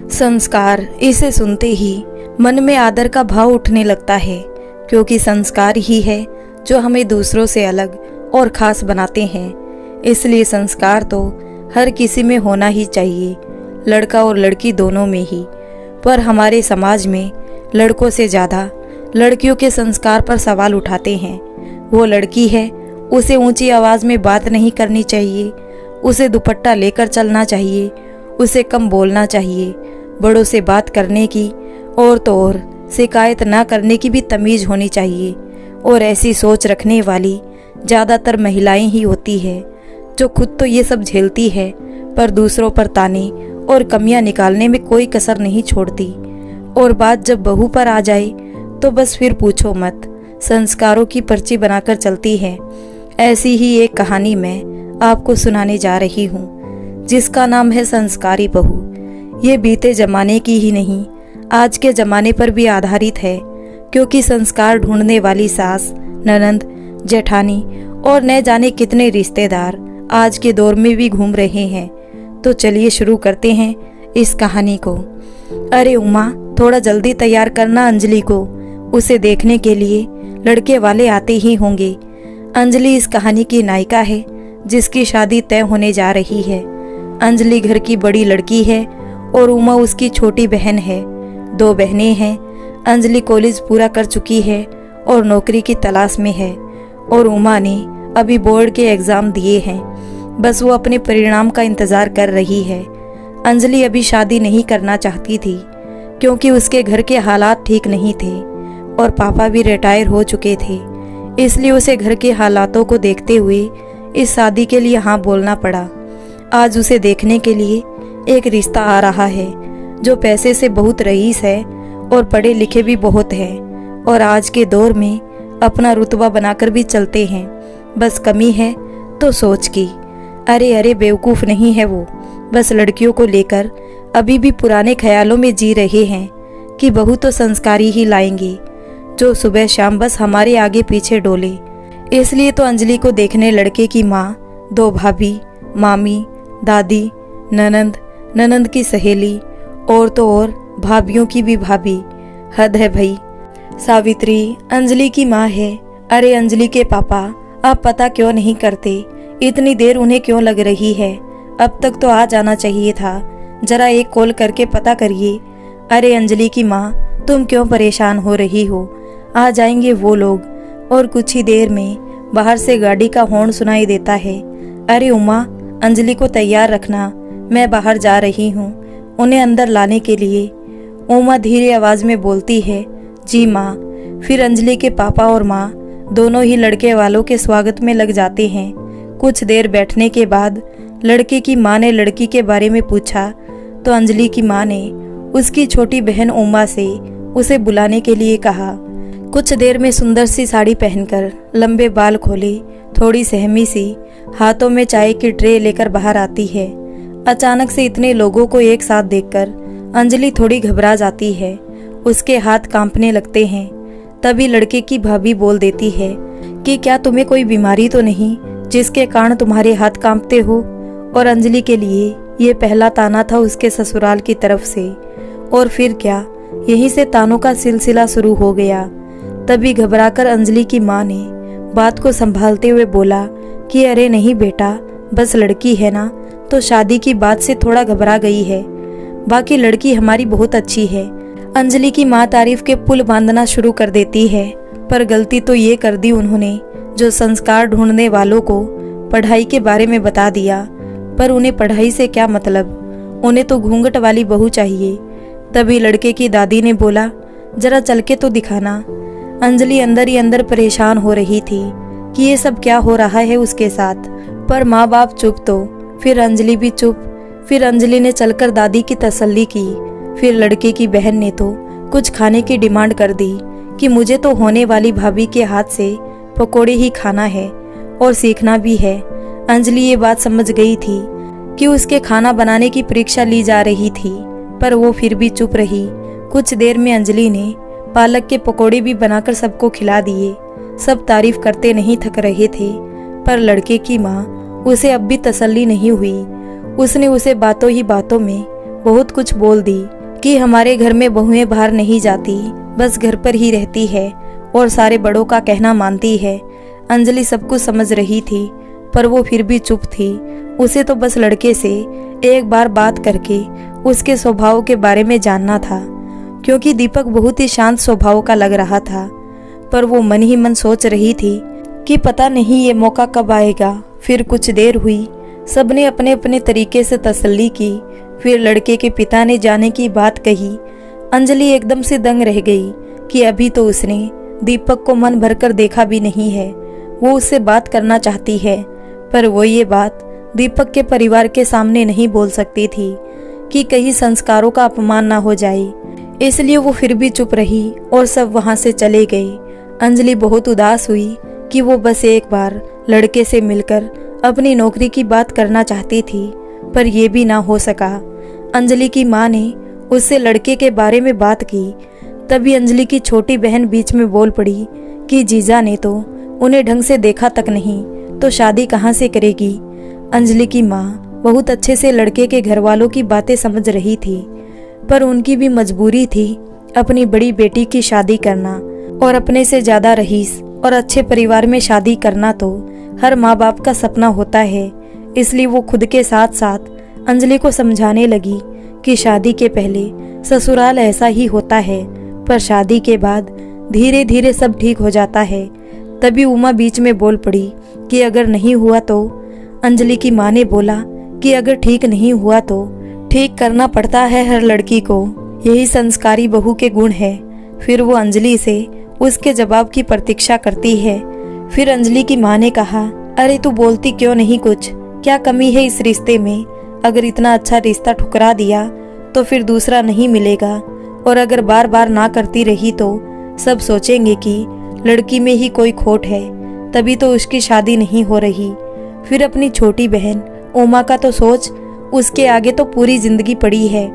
संस्कार, इसे सुनते ही मन में आदर का भाव उठने लगता है, क्योंकि संस्कार ही है जो हमें दूसरों से अलग और ख़ास बनाते हैं। इसलिए संस्कार तो हर किसी में होना ही चाहिए, लड़का और लड़की दोनों में ही। पर हमारे समाज में लड़कों से ज़्यादा लड़कियों के संस्कार पर सवाल उठाते हैं। वो लड़की है, उसे ऊंची आवाज़ में बात नहीं करनी चाहिए, उसे दुपट्टा लेकर चलना चाहिए, उसे कम बोलना चाहिए, बड़ों से बात करने की और तो और शिकायत ना करने की भी तमीज़ होनी चाहिए। और ऐसी सोच रखने वाली ज़्यादातर महिलाएं ही होती है, जो खुद तो ये सब झेलती है पर दूसरों पर ताने और कमियां निकालने में कोई कसर नहीं छोड़ती। और बात जब बहू पर आ जाए तो बस फिर पूछो मत, संस्कारों की पर्ची बनाकर चलती है। ऐसी ही एक कहानी मैं आपको सुनाने जा रही हूँ, जिसका नाम है संस्कारी बहू। ये बीते जमाने की ही नहीं, आज के जमाने पर भी आधारित है, क्योंकि संस्कार ढूंढने वाली सास, ननंद, जेठानी और न जाने कितने रिश्तेदार आज के दौर में भी घूम रहे हैं। तो चलिए शुरू करते हैं इस कहानी को। अरे उमा, थोड़ा जल्दी तैयार करना अंजलि को, उसे देखने के लिए लड़के वाले आते ही होंगे। अंजलि इस कहानी की नायिका है, जिसकी शादी तय होने जा रही है। अंजलि घर की बड़ी लड़की है और उमा उसकी छोटी बहन है। 2 बहनें हैं। अंजलि कॉलेज पूरा कर चुकी है और नौकरी की तलाश में है, और उमा ने अभी बोर्ड के एग्ज़ाम दिए हैं, बस वो अपने परिणाम का इंतज़ार कर रही है। अंजलि अभी शादी नहीं करना चाहती थी, क्योंकि उसके घर के हालात ठीक नहीं थे और पापा भी रिटायर हो चुके थे। इसलिए उसे घर के हालातों को देखते हुए इस शादी के लिए हाँ बोलना पड़ा। आज उसे देखने के लिए एक रिश्ता आ रहा है, जो पैसे से बहुत रईस है और पढ़े लिखे भी बहुत है, और आज के दौर में अपना रुतबा बनाकर भी चलते हैं। बस कमी है तो सोच की। अरे अरे, बेवकूफ़ नहीं है वो, बस लड़कियों को लेकर अभी भी पुराने ख्यालों में जी रहे हैं कि बहू तो संस्कारी ही लाएंगे, जो सुबह शाम बस हमारे आगे पीछे डोले। इसलिए तो अंजलि को देखने लड़के की माँ, 2 भाभी, मामी, दादी, ननंद, ननंद की सहेली और तो और भाभियों की भी भाभी, हद है भाई। सावित्री अंजलि की माँ है। अरे अंजलि के पापा, आप पता क्यों नहीं करते? इतनी देर उन्हें क्यों लग रही है? अब तक तो आ जाना चाहिए था, जरा एक कॉल करके पता करिए। अरे अंजलि की माँ, तुम क्यों परेशान हो रही हो? आ जाएंगे वो लोग। और कुछ ही देर में बाहर से गाड़ी का हॉर्न सुनाई देता है। अरे उमा, अंजलि को तैयार रखना, मैं बाहर जा रही हूँ उन्हें अंदर लाने के लिए। उमा धीरे आवाज में बोलती है, जी माँ। फिर अंजलि के पापा और माँ दोनों ही लड़के वालों के स्वागत में लग जाते हैं। कुछ देर बैठने के बाद लड़के की माँ ने लड़की के बारे में पूछा, तो अंजलि की माँ ने उसकी छोटी बहन उमा से उसे बुलाने के लिए कहा। कुछ देर में सुंदर सी साड़ी पहनकर, लंबे बाल खोले, थोड़ी सहमी सी, हाथों में चाय की ट्रे लेकर बाहर आती है। अचानक से इतने लोगों को एक साथ देखकर अंजलि थोड़ी घबरा जाती है, उसके हाथ कांपने लगते हैं। तभी लड़के की भाभी बोल देती है कि क्या तुम्हें कोई बीमारी तो नहीं जिसके कारण तुम्हारे हाथ कांपते हो? और अंजलि के लिए ये पहला ताना था उसके ससुराल की तरफ से। और फिर क्या, यहीं से तानों का सिलसिला शुरू हो गया। तभी घबराकर अंजलि की माँ ने बात को संभालते हुए बोला कि अरे नहीं बेटा, बस लड़की है ना, तो शादी की बात से थोड़ा घबरा गई है, बाकी लड़की हमारी बहुत अच्छी है। अंजलि की माँ तारीफ के पुल बांधना शुरू कर देती है, पर गलती तो ये कर दी उन्होंने जो संस्कार ढूंढने वालों को पढ़ाई के बारे में बता दिया। पर उन्हें पढ़ाई से क्या मतलब, उन्हें तो घूंघट वाली बहू चाहिए। तभी लड़के की दादी ने बोला, जरा चल के तो दिखाना। अंजलि अंदर ही अंदर परेशान हो रही थी कि ये सब क्या हो रहा है उसके साथ। पर माँ बाप चुप, तो फिर अंजलि भी चुप। फिर अंजलि ने चलकर दादी की तसल्ली की। फिर लड़के की बहन ने तो कुछ खाने की डिमांड कर दी कि मुझे तो होने वाली भाभी के हाथ से पकोड़े ही खाना है और सीखना भी है। अंजलि ये बात समझ गई थी कि उसके खाना बनाने की परीक्षा ली जा रही थी, पर वो फिर भी चुप रही। कुछ देर में अंजलि ने पालक के पकोड़े भी बनाकर सबको खिला दिए। सब तारीफ करते नहीं थक रहे थे, पर लड़के की माँ उसे अब भी तसल्ली नहीं हुई। उसने उसे बातों ही बातों में बहुत कुछ बोल दी कि हमारे घर में बहुएं बाहर नहीं जाती, बस घर पर ही रहती है और सारे बड़ों का कहना मानती है। अंजलि सब कुछ समझ रही थी, पर वो फिर भी चुप थी। उसे तो बस लड़के से एक बार बात करके उसके स्वभाव के बारे में जानना था, क्योंकि दीपक बहुत ही शांत स्वभाव का लग रहा था। पर वो मन ही मन सोच रही थी कि पता नहीं ये मौका कब आएगा। फिर कुछ देर हुई, सबने अपने अपने तरीके से तसल्ली की। फिर लड़के के पिता ने जाने की बात कही। अंजलि एकदम से दंग रह गई कि अभी तो उसने दीपक को मन भरकर देखा भी नहीं है। वो उससे बात करना चाहती है, पर वो ये बात दीपक के परिवार के सामने नहीं बोल सकती थी कि कहीं संस्कारों का अपमान ना हो जाए। इसलिए वो फिर भी चुप रही और सब वहां से चले गए। अंजलि बहुत उदास हुई कि वो बस एक बार लड़के से मिलकर अपनी नौकरी की बात करना चाहती थी, पर यह भी ना हो सका। अंजलि की माँ ने उससे लड़के के बारे में बात की। तभी अंजलि की छोटी बहन बीच में बोल पड़ी कि जीजा ने तो उन्हें ढंग से देखा तक नहीं, तो शादी कहाँ से करेगी। अंजलि की माँ बहुत अच्छे से लड़के के घर वालों की बातें समझ रही थी, पर उनकी भी मजबूरी थी अपनी बड़ी बेटी की शादी करना, और अपने से ज्यादा रईस और अच्छे परिवार में शादी करना तो हर माँ बाप का सपना होता है। इसलिए वो खुद के साथ साथ अंजलि को समझाने लगी कि शादी के पहले ससुराल ऐसा ही होता है, पर शादी के बाद धीरे धीरे सब ठीक हो जाता है। तभी उमा बीच में बोल पड़ी कि अगर नहीं हुआ तो। अंजलि की माँ ने बोला कि अगर ठीक नहीं हुआ तो ठीक करना पड़ता है हर लड़की को, यही संस्कारी बहू के गुण है। फिर वो अंजलि से उसके जवाब की प्रतीक्षा करती है। फिर अंजलि की माँ ने कहा, अरे तू बोलती क्यों नहीं कुछ, क्या कमी है इस रिश्ते में। अगर इतना अच्छा रिश्ता ठुकरा दिया तो फिर दूसरा नहीं मिलेगा, और अगर बार बार ना करती रही तो सब सोचेंगे कि लड़की में ही कोई खोट है, तभी तो उसकी शादी नहीं हो रही। फिर अपनी छोटी बहन उमा का तो सोच, उसके आगे तो पूरी जिंदगी पड़ी है।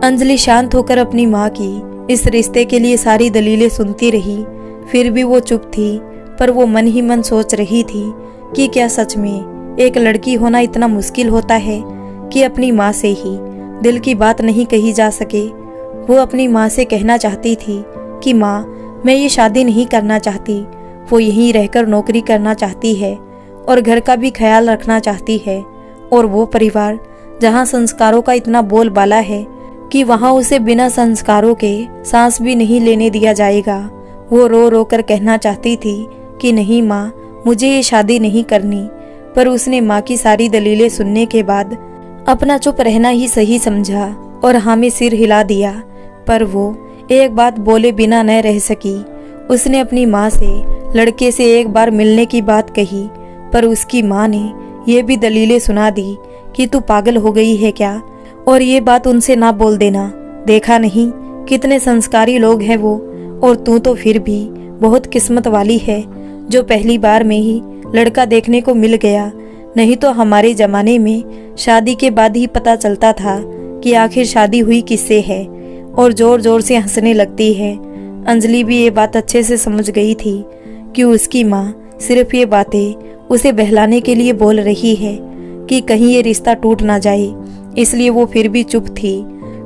अंजलि शांत होकर अपनी माँ की इस रिश्ते के लिए सारी दलीलें सुनती रही। फिर भी वो चुप थी, पर वो मन ही मन सोच रही थी कि क्या सच में एक लड़की होना इतना मुश्किल होता है कि अपनी माँ से ही दिल की बात नहीं कही जा सके। वो अपनी माँ से कहना चाहती थी कि माँ, मैं ये शादी नहीं करना चाहती। वो यहीं रहकर नौकरी करना चाहती है और घर का भी ख्याल रखना चाहती है, और वो परिवार जहाँ संस्कारों का इतना बोलबाला है कि वहाँ उसे बिना संस्कारों के सांस भी नहीं लेने दिया जाएगा। वो रो रो कर कहना चाहती थी कि नहीं माँ, मुझे ये शादी नहीं करनी। पर उसने माँ की सारी दलीलें सुनने के बाद अपना चुप रहना ही सही समझा और हाँ में सिर हिला दिया। पर वो एक बात बोले बिना न रह सकी। उसने अपनी माँ से लड़के से एक बार मिलने की बात कही, पर उसकी माँ ने ये भी दलीलें सुना दी कि तू पागल हो गई है क्या, और ये बात उनसे ना बोल देना। देखा नहीं कितने संस्कारी लोग हैं वो, और तू तो फिर भी बहुत किस्मत वाली है जो पहली बार में ही लड़का देखने को मिल गया। नहीं तो हमारे जमाने में शादी के बाद ही पता चलता था कि आखिर शादी हुई किससे है, और जोर जोर से हंसने लगती है। अंजलि भी ये बात अच्छे से समझ गई थी कि उसकी माँ सिर्फ ये बातें उसे बहलाने के लिए बोल रही है कि कहीं ये रिश्ता टूट ना जाए। इसलिए वो फिर भी चुप थी।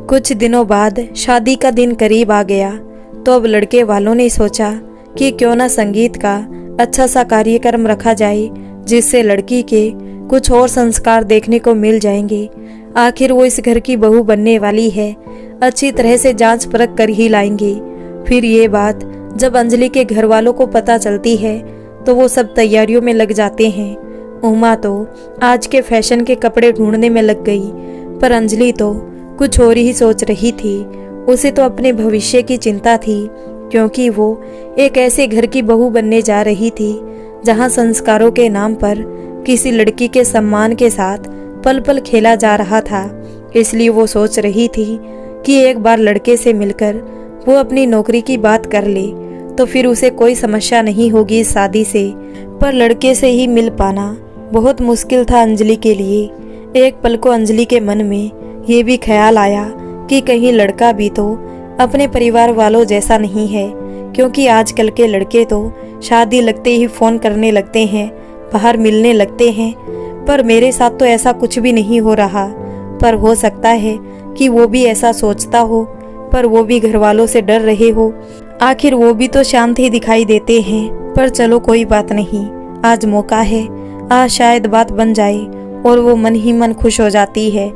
कुछ दिनों बाद शादी का दिन करीब आ गया, तो अब लड़के वालों ने सोचा कि क्यों ना संगीत का अच्छा सा कार्यक्रम रखा जाए, जिससे लड़की के कुछ और संस्कार देखने को मिल जाएंगे। आखिर वो इस घर की बहू बनने वाली है, अच्छी तरह से जांच परख कर ही लाएंगे। फिर ये बात जब अंजलि के घर वालों को पता चलती है तो वो सब तैयारियों में लग जाते हैं। उमा तो आज के फैशन के कपड़े ढूंढने में लग गई, पर अंजलि तो कुछ और ही सोच रही थी। उसे तो अपने भविष्य की चिंता थी, क्योंकि वो एक ऐसे घर की बहू बनने जा रही थी जहां संस्कारों के नाम पर किसी लड़की के सम्मान के साथ पल पल खेला जा रहा था। इसलिए वो सोच रही थी कि एक बार लड़के से मिलकर वो अपनी नौकरी की बात कर ले तो फिर उसे कोई समस्या नहीं होगी इस शादी से। पर लड़के से ही मिल पाना बहुत मुश्किल था अंजलि के लिए। एक पल को अंजलि के मन में ये भी ख्याल आया कि कहीं लड़का भी तो अपने परिवार वालों जैसा नहीं है, क्योंकि आजकल के लड़के तो शादी लगते ही फोन करने लगते हैं, बाहर मिलने लगते हैं। पर मेरे साथ तो ऐसा कुछ भी नहीं हो रहा। पर हो सकता है कि वो भी ऐसा सोचता हो, पर वो भी घर वालों से डर रहे हो। आखिर वो भी तो शांत ही दिखाई देते हैं। पर चलो कोई बात नहीं, आज मौका है, आज शायद बात बन जाए। और वो मन ही मन खुश हो जाती है।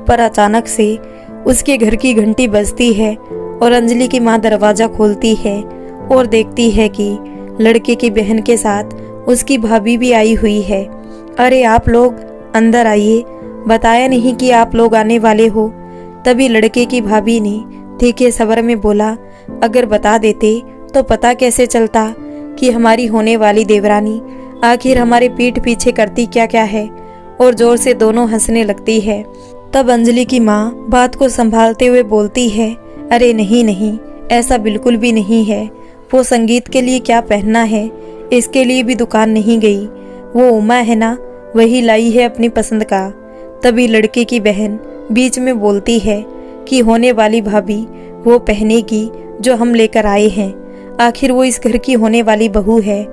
पर अचानक से उसके घर की घंटी बजती है और अंजलि की माँ दरवाजा खोलती है और देखती है कि लड़के की बहन के साथ उसकी भाभी भी आई हुई है। अरे आप लोग अंदर आइए, बताया नहीं कि आप लोग आने वाले हो। तभी लड़के की भाभी ने तीखे स्वर में बोला, अगर बता देते तो पता कैसे चलता कि हमारी होने वाली देवरानी आखिर हमारे पीठ पीछे करती क्या क्या है। और जोर से दोनों हंसने लगती है। तब अंजलि की माँ बात को संभालते हुए बोलती है, अरे नहीं नहीं, ऐसा बिल्कुल भी नहीं है। वो संगीत के लिए क्या पहनना है, इसके लिए भी दुकान नहीं गई। वो उमा है ना, वही लाई है अपनी पसंद का। तभी लड़के की बहन बीच में बोलती है कि होने वाली भाभी वो पहनेगी जो हम लेकर आए हैं। आखिर वो इस घर की होने वाली बहू है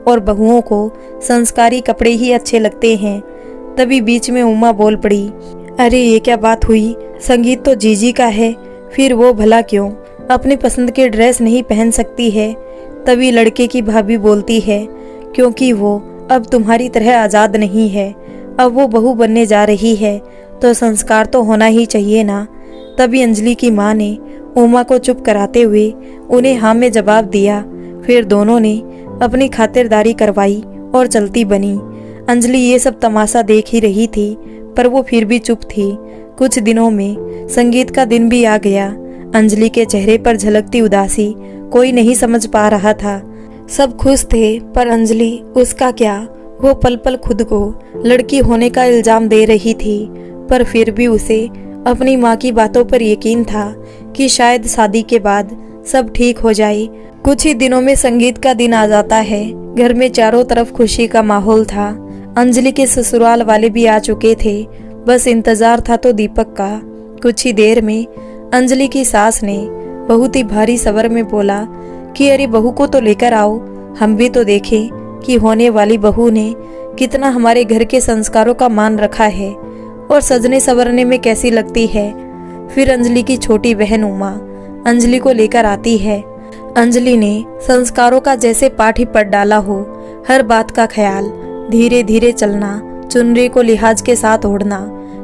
और बहुओं को संस्कारी कपड़े ही अच्छे लगते हैं। तभी बीच में उमा बोल पड़ी, अरे ये क्या बात हुई, संगीत तो जीजी का है, फिर वो भला क्यों अपनी पसंद के ड्रेस नहीं पहन सकती है। तभी लड़के की भाभी बोलती है, क्योंकि वो अब तुम्हारी तरह आज़ाद नहीं है, अब वो बहू बनने जा रही है, तो संस्कार तो होना ही चाहिए ना। तभी अंजलि की माँ ने उमा को चुप कराते हुए उन्हें हाँ में जवाब दिया। फिर दोनों ने अपनी खातिरदारी करवाई और चलती बनी। अंजलि ये सब तमाशा देख ही रही थी, पर वो फिर भी चुप थी। कुछ दिनों में संगीत का दिन भी आ गया। अंजलि के चेहरे पर झलकती उदासी कोई नहीं समझ पा रहा था। सब खुश थे, पर अंजलि उसका क्या, वो पल पल खुद को लड़की होने का इल्जाम दे रही थी। पर फिर भी उसे अपनी माँ की बातों पर यकीन था कि शायद शादी के बाद सब ठीक हो जाए। कुछ ही दिनों में संगीत का दिन आ जाता है। घर में चारों तरफ खुशी का माहौल था। अंजलि के ससुराल वाले भी आ चुके थे, बस इंतजार था तो दीपक का। कुछ ही देर में अंजलि की सास ने बहुत ही भारी स्वर में बोला कि अरे बहू को तो लेकर आओ, हम भी तो देखें कि होने वाली बहू ने कितना हमारे घर के संस्कारों का मान रखा है और सजने संवरने में कैसी लगती है। फिर अंजलि की छोटी बहन उमा अंजलि को लेकर आती है। अंजलि ने संस्कारों का जैसे पाठ ही पढ़ डाला हो, हर बात का ख्याल, धीरे धीरे चलना, चुनरी को लिहाज के साथ ओढ़ना,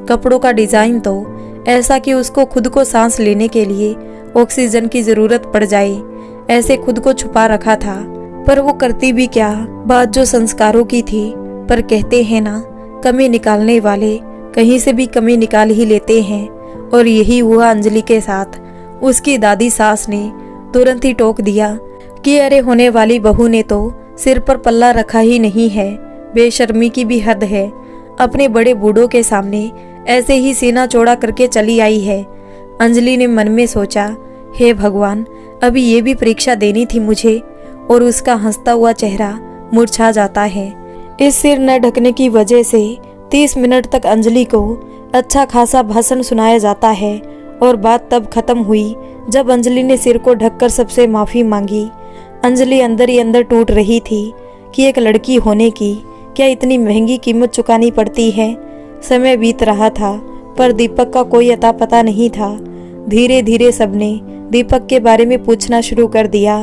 कपड़ों का डिजाइन तो ऐसा कि उसको खुद को सांस लेने के लिए ऑक्सीजन की जरूरत पड़ जाए, ऐसे खुद को छुपा रखा था। पर वो करती भी क्या, बात जो संस्कारों की थी। पर कहते हैं ना, कमी निकालने वाले कहीं से भी कमी निकाल ही लेते हैं, और यही हुआ अंजलि के साथ। उसकी दादी सास ने तुरंत ही टोक दिया कि अरे होने वाली बहू ने तो सिर पर पल्ला रखा ही नहीं है, बेशर्मी की भी हद है। अपने बड़े बूढ़ों के सामने ऐसे ही सीना चौड़ा करके चली आई है। अंजलि ने मन में सोचा, हे भगवान, अभी ये भी परीक्षा देनी थी मुझे। और उसका हंसता हुआ चेहरा मुरझा जाता है। इस सिर न ढकने की वजह से 30 मिनट तक अंजलि को अच्छा खासा भाषण सुनाया जाता है। और बात तब खत्म हुई जब अंजलि ने सिर को ढककर सबसे माफी मांगी। अंजलि अंदर ही अंदर टूट रही थी कि एक लड़की होने की क्या इतनी महंगी कीमत चुकानी पड़ती है। समय बीत रहा था, पर दीपक का कोई अता पता नहीं था। धीरे धीरे सबने दीपक के बारे में पूछना शुरू कर दिया।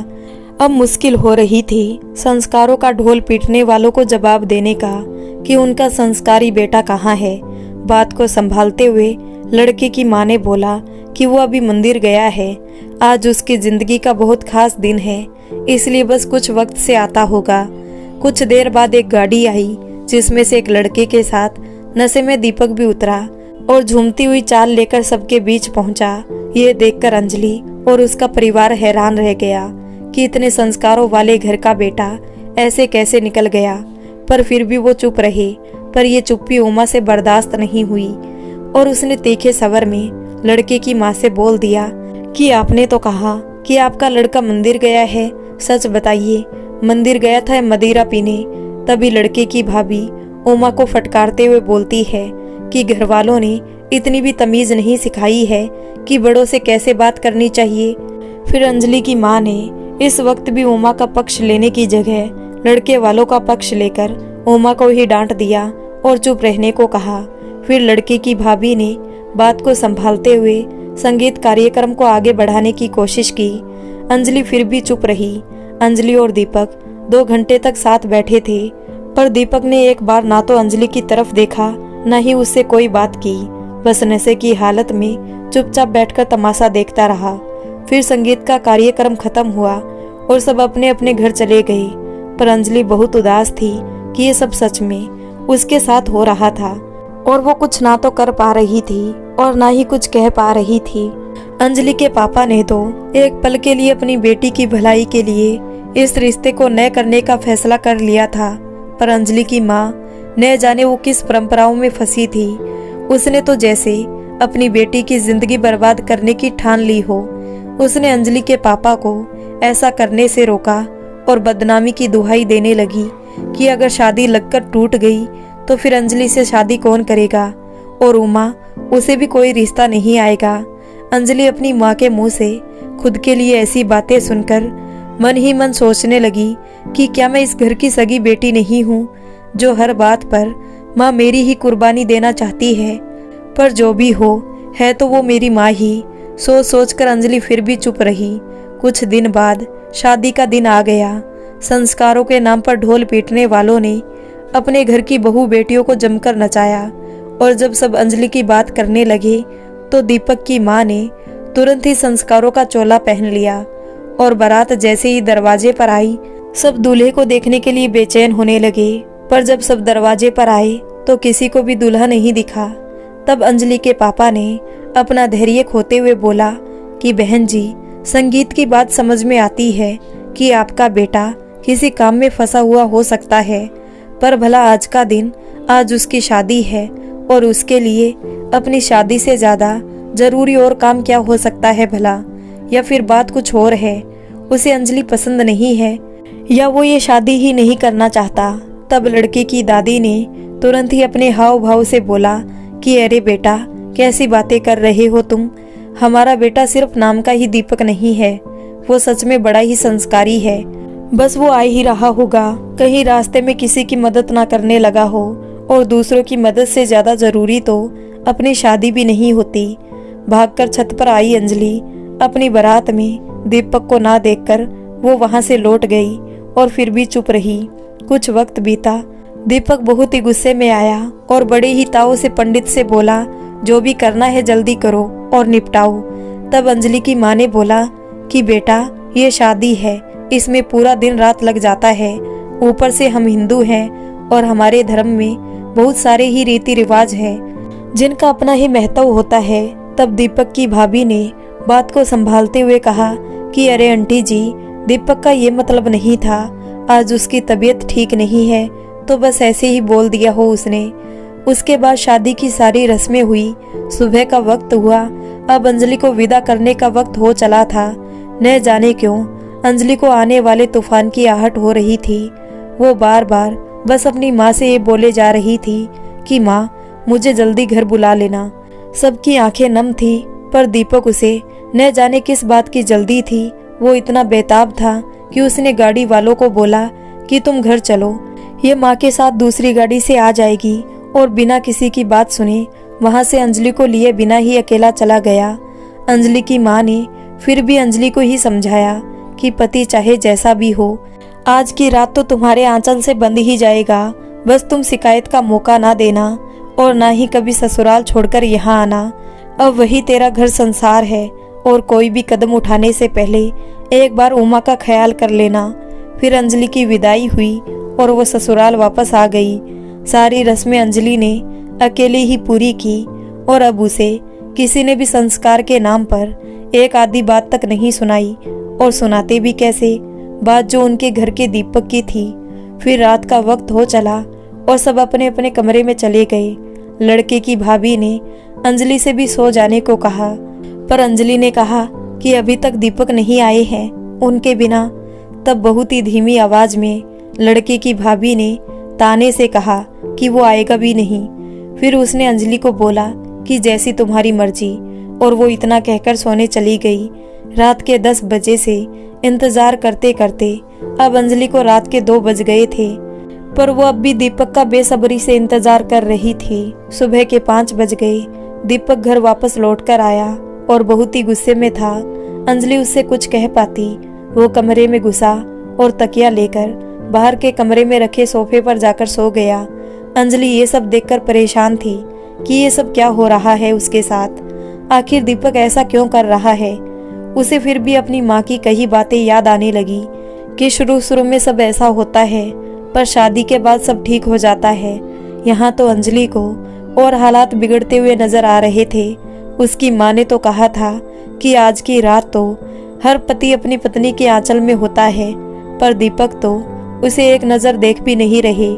अब मुश्किल हो रही थी संस्कारों का ढोल पीटने वालों को जवाब देने का कि उनका संस्कारी बेटा कहाँ है। बात को संभालते हुए लड़के की माँ ने बोला कि वो अभी मंदिर गया है, आज उसकी जिंदगी का बहुत खास दिन है, इसलिए बस कुछ वक्त से आता होगा। कुछ देर बाद एक गाड़ी आई जिसमें से एक लड़के के साथ नशे में दीपक भी उतरा और झूमती हुई चाल लेकर सबके बीच पहुंचा। ये देखकर अंजलि और उसका परिवार हैरान रह गया कि इतने संस्कारों वाले घर का बेटा ऐसे कैसे निकल गया। पर फिर भी वो चुप रहे। पर ये चुप्पी उमा से बर्दाश्त नहीं हुई और उसने तीखे स्वर में लड़के की माँ से बोल दिया कि आपने तो कहा कि आपका लड़का मंदिर गया है, सच बताइए, मंदिर गया था या मदिरा पीने। तभी लड़के की भाभी उमा को फटकारते हुए बोलती है कि घर वालों ने इतनी भी तमीज नहीं सिखाई है कि बड़ों से कैसे बात करनी चाहिए। फिर अंजलि की माँ ने इस वक्त भी उमा का पक्ष लेने की जगह लड़के वालों का पक्ष लेकर उमा को ही डांट दिया और चुप रहने को कहा। फिर लड़के की भाभी ने बात को संभालते हुए संगीत कार्यक्रम को आगे बढ़ाने की कोशिश की। अंजलि फिर भी चुप रही। अंजलि और दीपक 2 घंटे तक साथ बैठे थे, पर दीपक ने एक बार ना तो अंजलि की तरफ देखा, न ही उससे कोई बात की। बस नशे की हालत में चुपचाप बैठकर तमाशा देखता रहा। फिर संगीत का कार्यक्रम खत्म हुआ और सब अपने अपने घर चले गए, पर अंजलि बहुत उदास थी कि ये सब सच में उसके साथ हो रहा था और वो कुछ ना तो कर पा रही थी और ना ही कुछ कह पा रही थी। अंजलि के पापा ने तो एक पल के लिए अपनी बेटी की भलाई के लिए इस रिश्ते को न करने का फैसला कर लिया था, पर अंजलि की माँ न जाने वो किस परंपराओं में फंसी थी। उसने तो जैसे अपनी बेटी की जिंदगी बर्बाद करने की ठान ली हो। उसने अंजलि के पापा को ऐसा करने से रोका और बदनामी की दुहाई देने लगी कि अगर शादी लगकर टूट गई तो फिर अंजलि से शादी कौन करेगा, और उमा उसे भी कोई रिश्ता नहीं आएगा। अंजलि अपनी माँ के मुंह से खुद के लिए ऐसी बातें सुनकर मन ही मन सोचने लगी कि क्या मैं इस घर की सगी बेटी नहीं हूँ जो हर बात पर माँ मेरी ही कुर्बानी देना चाहती है। पर जो भी हो, है तो वो मेरी माँ ही। सोच सोच कर अंजलि फिर भी चुप रही। कुछ दिन बाद शादी का दिन आ गया। संस्कारों के नाम पर ढोल पीटने वालों ने अपने घर की बहू बेटियों को जमकर नचाया, और जब सब अंजलि की बात करने लगे तो दीपक की माँ ने तुरंत ही संस्कारों का चोला पहन लिया, और बारात जैसे ही दरवाजे पर आई सब दूल्हे को देखने के लिए बेचैन होने लगे। पर जब सब दरवाजे पर आए तो किसी को भी दूल्हा नहीं दिखा। तब अंजलि के पापा ने अपना धैर्य खोते हुए बोला कि बहन जी, संगीत की बात समझ में आती है कि आपका बेटा किसी काम में फंसा हुआ हो सकता है, पर भला आज का दिन, आज उसकी शादी है और उसके लिए अपनी शादी से ज्यादा जरूरी और काम क्या हो सकता है भला? या फिर बात कुछ और है, उसे अंजलि पसंद नहीं है या वो ये शादी ही नहीं करना चाहता। तब लड़के की दादी ने तुरंत ही अपने हाव भाव से बोला कि अरे बेटा, कैसी बातें कर रहे हो तुम? हमारा बेटा सिर्फ नाम का ही दीपक नहीं है, वो सच में बड़ा ही संस्कारी है। बस वो आ ही रहा होगा, कहीं रास्ते में किसी की मदद ना करने लगा हो, और दूसरों की मदद से ज्यादा जरूरी तो अपनी शादी भी नहीं होती। भागकर छत पर आई अंजलि अपनी बारात में दीपक को ना देखकर वो वहां से लौट गई और फिर भी चुप रही। कुछ वक्त बीता। दीपक बहुत ही गुस्से में आया और बड़े ही ताव से पंडित से बोला, जो भी करना है जल्दी करो और निपटाओ। तब अंजलि की माँ ने बोला कि बेटा, ये शादी है, इसमें पूरा दिन रात लग जाता है। ऊपर से हम हिंदू हैं और हमारे धर्म में बहुत सारे ही रीति रिवाज हैं जिनका अपना ही महत्व होता है। तब दीपक की भाभी ने बात को संभालते हुए कहा कि अरे आंटी जी, दीपक का ये मतलब नहीं था, आज उसकी तबीयत ठीक नहीं है तो बस ऐसे ही बोल दिया हो उसने। उसके बाद शादी की सारी रस्में हुई। सुबह का वक्त हुआ। अब अंजलि को विदा करने का वक्त हो चला था। न जाने क्यों अंजलि को आने वाले तूफान की आहट हो रही थी। वो बार बार बस अपनी माँ से ये बोले जा रही थी कि माँ, मुझे जल्दी घर बुला लेना। सबकी आंखें नम थी, पर दीपक उसे न जाने किस बात की जल्दी थी। वो इतना बेताब था कि उसने गाड़ी वालों को बोला कि तुम घर चलो, ये माँ के साथ दूसरी गाड़ी से आ जाएगी, और बिना किसी की बात सुने वहां से अंजलि को लिए बिना ही अकेला चला गया। अंजलि की माँ ने फिर भी अंजलि को ही समझाया कि पति चाहे जैसा भी हो, आज की रात तो तुम्हारे आंचल से बंद ही जाएगा। बस तुम शिकायत का मौका ना देना और ना ही कभी ससुराल छोड़कर यहाँ आना। अब वही तेरा घर संसार है, और कोई भी कदम उठाने से पहले एक बार उमा का ख्याल कर लेना। फिर अंजलि की विदाई हुई और वो ससुराल वापस आ गई। सारी रस्में अंजलि ने अकेले ही पूरी की, और अब उसे किसी ने भी संस्कार के नाम पर एक आधी बात तक नहीं सुनाई, और सुनाते भी कैसे, बात जो उनके घर के दीपक की थी। फिर रात का वक्त हो चला और सब अपने अपने कमरे में चले गए। लड़के की भाभी ने अंजलि से भी सो जाने को कहा, पर अंजलि ने कहा कि अभी तक दीपक नहीं आए हैं उनके बिना। तब बहुत ही धीमी आवाज में लड़के की भाभी ने ताने से कहा कि वो आएगा भी नहीं। फिर उसने अंजलि को बोला कि जैसी तुम्हारी मर्जी, और वो इतना कहकर सोने चली गई। रात के 10 बजे से इंतजार करते करते अब अंजलि को रात के 2 बज गए थे, पर वो अब भी दीपक का बेसब्री से इंतजार कर रही थी। सुबह के 5 बज गए। दीपक घर वापस लौट कर आया और बहुत ही गुस्से में था। अंजलि उससे कुछ कह पाती। वो कमरे में घुसा और तकिया लेकर बाहर के कमरे में रखे सोफे पर जाकर सो गया। अंजलि ये सब देखकर परेशान थी कि ये सब क्या हो रहा है उसके साथ। आखिर दीपक ऐसा क्यों कर रहा है। उसे फिर भी अपनी माँ की कही बातें याद आने लगी कि शुरू शुरू में सब ऐसा होता है, पर शादी के बाद सब ठीक हो जाता है। यहाँ तो अंजलि को और हालात बिगड़ते हुए नजर आ रहे थे। उसकी माँ ने तो कहा था कि आज की रात तो हर पति अपनी पत्नी के आंचल में होता है, पर दीपक तो उसे एक नज़र देख भी नहीं रहे।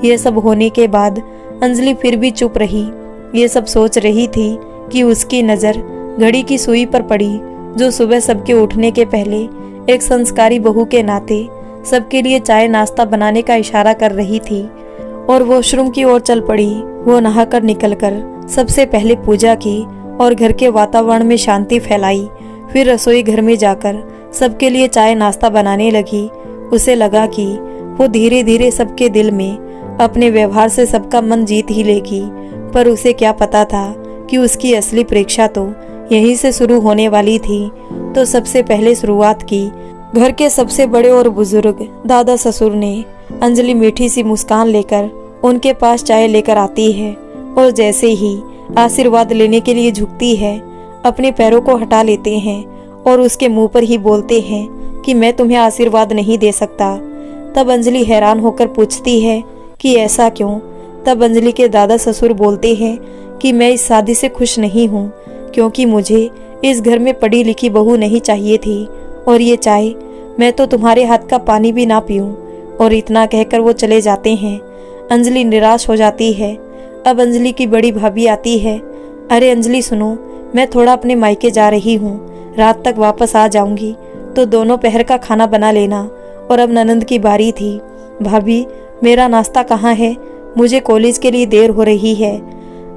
ये सब होने के बाद अंजलि फिर भी चुप रही। ये सब सोच रही थी कि उसकी नज़र घड़ी की सुई पर पड़ी, जो सुबह सबके उठने के पहले एक संस्कारी बहू के नाते सबके लिए चाय नाश्ता बनाने का इशारा कर रही थी। और वॉशरूम की ओर चल पड़ी। वो नहाकर निकलकर सबसे पहले पूजा की और घर के वातावरण में शांति फैलाई। फिर रसोई घर में जाकर सबके लिए चाय नाश्ता बनाने लगी। उसे लगा कि वो धीरे धीरे सबके दिल में अपने व्यवहार से सबका मन जीत ही लेगी, पर उसे क्या पता था कि उसकी असली परीक्षा तो यहीं से शुरू होने वाली थी। तो सबसे पहले शुरुआत की घर के सबसे बड़े और बुजुर्ग दादा ससुर ने। अंजलि मीठी सी मुस्कान लेकर उनके पास चाय लेकर आती है और जैसे ही आशीर्वाद लेने के लिए झुकती है, अपने पैरों को हटा लेते हैं और उसके मुंह पर ही बोलते हैं कि मैं तुम्हें आशीर्वाद नहीं दे सकता। तब अंजलि हैरान होकर पूछती है कि ऐसा क्यों। तब अंजलि के दादा ससुर बोलते हैं कि मैं इस शादी से खुश नहीं हूँ, क्योंकि मुझे इस घर में पढ़ी लिखी बहू नहीं चाहिए थी, और ये चाय मैं तो तुम्हारे हाथ का पानी भी ना पीऊँ। और इतना कहकर वो चले जाते हैं। अंजलि निराश हो जाती है। अब अंजलि की बड़ी भाभी आती है। अरे अंजलि सुनो, मैं थोड़ा अपने मायके जा रही हूँ, रात तक वापस आ जाऊंगी, तो दोनों पहर का खाना बना लेना। और अब ननंद की बारी थी। भाभी, मेरा नाश्ता कहाँ है? मुझे कॉलेज के लिए देर हो रही है।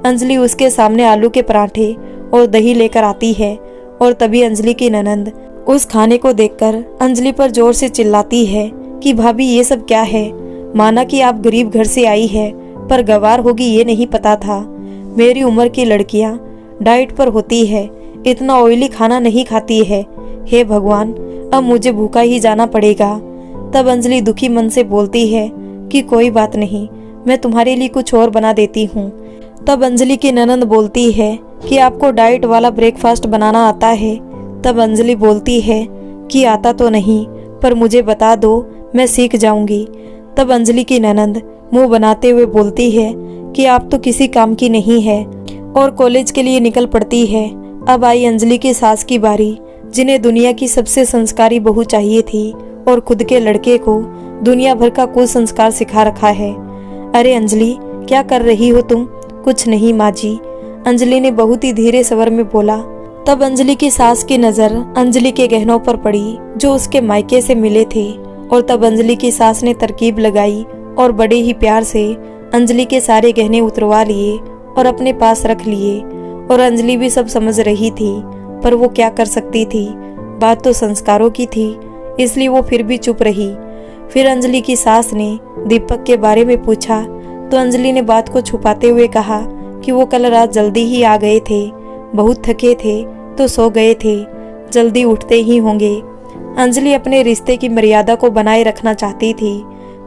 अंजलि उसके सामने आलू के पराठे और दही लेकर आती है और तभी अंजलि की ननंद उस खाने को देखकर अंजलि पर जोर से चिल्लाती है कि भाभी ये सब क्या है? माना कि आप गरीब घर से आई है, पर गवार होगी ये नहीं पता था। मेरी उम्र की लड़कियां डाइट पर होती है, इतना ऑयली खाना नहीं खाती है। हे भगवान, अब मुझे भूखा ही जाना पड़ेगा। तब अंजलि दुखी मन से बोलती है कि कोई बात नहीं, मैं तुम्हारे लिए कुछ और बना देती हूँ। तब अंजलि की ननंद बोलती है कि आपको डाइट वाला ब्रेकफास्ट बनाना आता है? तब अंजलि बोलती है कि आता तो नहीं, पर मुझे बता दो, मैं सीख जाऊंगी। तब अंजलि की ननंद मुंह बनाते हुए बोलती है कि आप तो किसी काम की नहीं है, और कॉलेज के लिए निकल पड़ती है। अब आई अंजलि की सास की बारी, जिन्हें दुनिया की सबसे संस्कारी बहू चाहिए थी और खुद के लड़के को दुनिया भर का कुसंस्कार सिखा रखा है। अरे अंजलि, क्या कर रही हो तुम? कुछ नहीं माँ जी, अंजलि ने बहुत ही धीरे स्वर में बोला। तब अंजलि की सास की नजर अंजलि के गहनों पर पड़ी जो उसके मायके से मिले थे, और तब अंजलि की सास ने तरकीब लगाई और बड़े ही प्यार से अंजलि के सारे गहने उतरवा लिए और अपने पास रख लिए। और अंजलि भी सब समझ रही थी, पर वो क्या कर सकती थी। बात तो संस्कारों की थी, इसलिए वो फिर भी चुप रही। फिर अंजलि की सास ने दीपक के बारे में पूछा तो अंजलि ने बात को छुपाते हुए कहा कि वो कल रात जल्दी ही आ गए थे, बहुत थके थे तो सो गए थे, जल्दी उठते ही होंगे। अंजलि अपने रिश्ते की मर्यादा को बनाए रखना चाहती थी,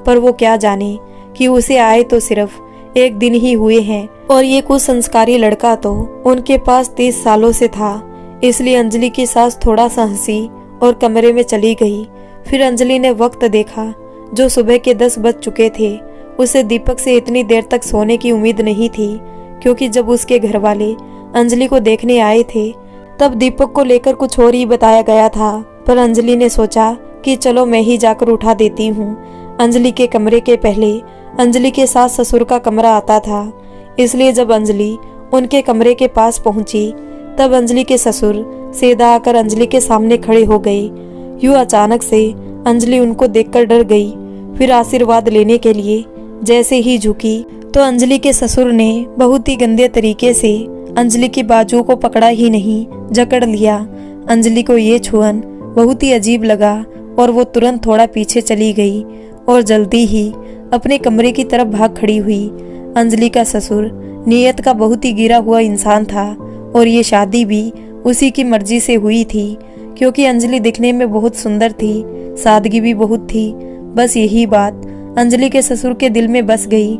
पर वो क्या जाने कि उसे आए तो सिर्फ एक दिन ही हुए हैं, और ये कुछ संस्कारी लड़का तो उनके पास 30 सालों से था। इसलिए अंजलि की सास थोड़ा सा हंसी और कमरे में चली गई। फिर अंजलि ने वक्त देखा जो सुबह के 10 बज चुके थे। उसे दीपक से इतनी देर तक सोने की उम्मीद नहीं थी, क्योंकि जब उसके घर वाले अंजलि को देखने आए थे तब दीपक को लेकर कुछ और ही बताया गया था। पर अंजलि ने सोचा कि चलो मैं ही जाकर उठा देती हूँ। अंजलि के कमरे के पहले अंजलि के सास ससुर का कमरा आता था, इसलिए जब अंजलि उनके कमरे के पास पहुंची तब अंजलि के ससुर सीधा आकर अंजलि के सामने खड़े हो गए। यूं अचानक से अंजलि उनको देखकर डर गई। फिर आशीर्वाद लेने के लिए जैसे ही झुकी तो अंजलि के ससुर ने बहुत ही गंदे तरीके से अंजलि की बाजू को पकड़ा ही नहीं, जकड़ लिया। अंजलि को ये छुअन बहुत ही अजीब लगा और वो तुरंत थोड़ा पीछे चली गई और जल्दी ही अपने कमरे की तरफ भाग खड़ी हुई। अंजलि का ससुर नीयत का बहुत ही गिरा हुआ इंसान था और ये शादी भी उसी की मर्जी से हुई थी, क्योंकि अंजलि दिखने में बहुत सुंदर थी, सादगी भी बहुत थी। बस यही बात अंजलि के ससुर के दिल में बस गई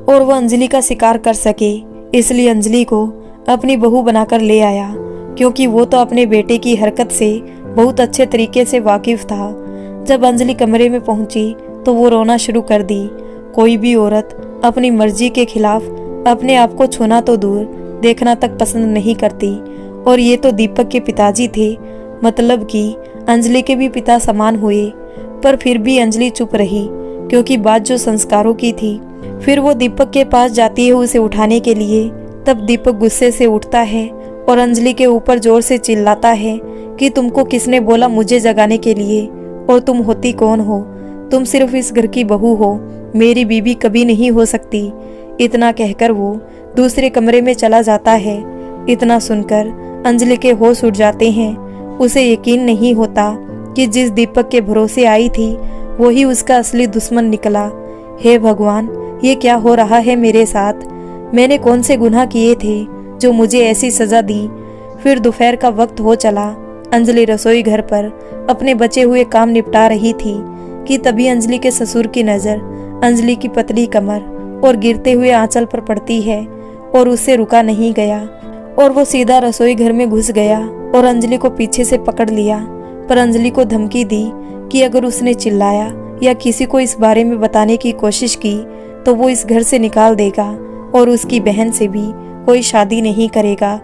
और वो अंजलि का शिकार कर सके, इसलिए अंजलि को अपनी बहू बनाकर ले आया, क्योंकि वो तो अपने बेटे की हरकत से बहुत अच्छे तरीके से वाकिफ था। जब अंजलि कमरे में पहुंची तो वो रोना शुरू कर दी। कोई भी औरत अपनी मर्जी के खिलाफ अपने आप को छूना तो दूर, देखना तक पसंद नहीं करती, और ये तो दीपक के पिताजी थे, मतलब कि अंजलि के भी पिता समान हुए। पर फिर भी अंजलि चुप रही, क्योंकि बात जो संस्कारों की थी। फिर वो दीपक के पास जाती है उसे उठाने के लिए, तब दीपक गुस्से से उठता है और अंजलि के ऊपर जोर से चिल्लाता है कि तुमको किसने बोला मुझे जगाने के लिए, और तुम होती कौन हो? तुम सिर्फ इस घर की बहू हो, मेरी बीवी कभी नहीं हो सकती। इतना कहकर वो दूसरे कमरे में चला जाता है। इतना सुनकर अंजलि के होश उड़ जाते हैं। उसे यकीन नहीं होता कि जिस दीपक के भरोसे आई थी वही उसका असली दुश्मन निकला। हे भगवान, ये क्या हो रहा है मेरे साथ? मैंने कौन से गुनाह किए थे जो मुझे ऐसी सजा दी? फिर दोपहर का वक्त हो चला। अंजलि रसोई घर पर अपने बचे हुए काम निपटा रही थी कि तभी अंजलि के ससुर की नज़र अंजलि की पतली कमर और गिरते हुए आंचल पर पड़ती है, और उससे रुका नहीं गया और वो सीधा रसोई घर में घुस गया और अंजलि को पीछे से पकड़ लिया। पर अंजलि को धमकी दी कि अगर उसने चिल्लाया या किसी को इस बारे में बताने की कोशिश की तो वो इस घर से निकाल देगा और उसकी बहन से भी कोई शादी नहीं करेगा,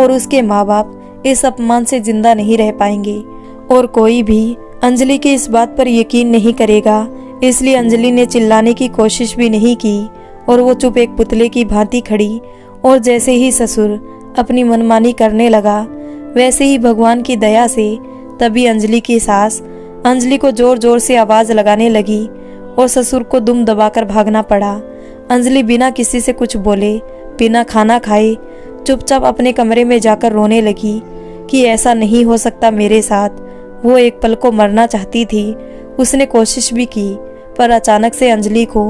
और उसके माँ बाप इस अपमान से जिंदा नहीं रह पाएंगे, और कोई भी अंजलि की इस बात पर यकीन नहीं करेगा। इसलिए अंजलि ने चिल्लाने की कोशिश भी नहीं की और वो चुप एक पुतले की भांति खड़ी। और जैसे ही ससुर अपनी मनमानी करने लगा, वैसे ही भगवान की दया से तभी अंजलि की सास अंजलि को जोर जोर से आवाज लगाने लगी और ससुर को दुम दबाकर भागना पड़ा। अंजलि बिना किसी से कुछ बोले, बिना खाना खाए चुपचाप अपने कमरे में जाकर रोने लगी कि ऐसा नहीं हो सकता मेरे साथ। वो एक पल को मरना चाहती थी। उसने कोशिश भी की, पर अचानक से अंजलि को